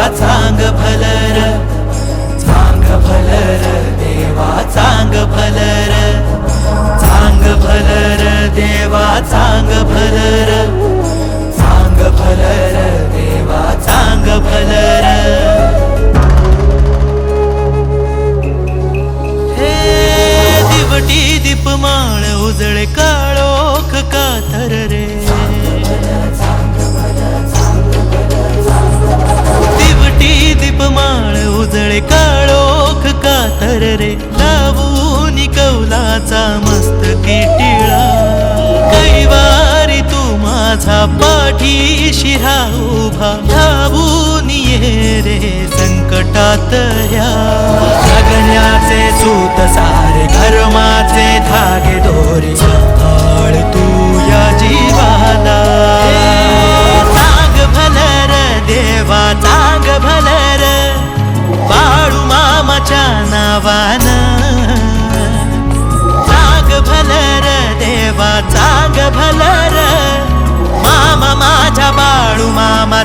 चांग भलर, चांग भलर देवा चांग भलर, चांग भलर देवा चांग भलर, चांग भलर देवा चांग भलर। हे दिवटी दीपमाळ उजळे काळोख कातर रे, दिवटी दीपमाळ उजळे काळोख कातर रे, लावून कौलाचा मस्तकी टिळा, कैवारी तू माझा पाठीशी उभा, धावून ये रे संकटात ह्या, जगण्याचे सूत सारे धर्माचे धागे दोरी, आळ तू या जीवाला। चांग भलर देवा चांग भलर, बाळू मामाच्या नावान, चांग भलर देवा चांग भलर, मामा माझ्या बाळू मामा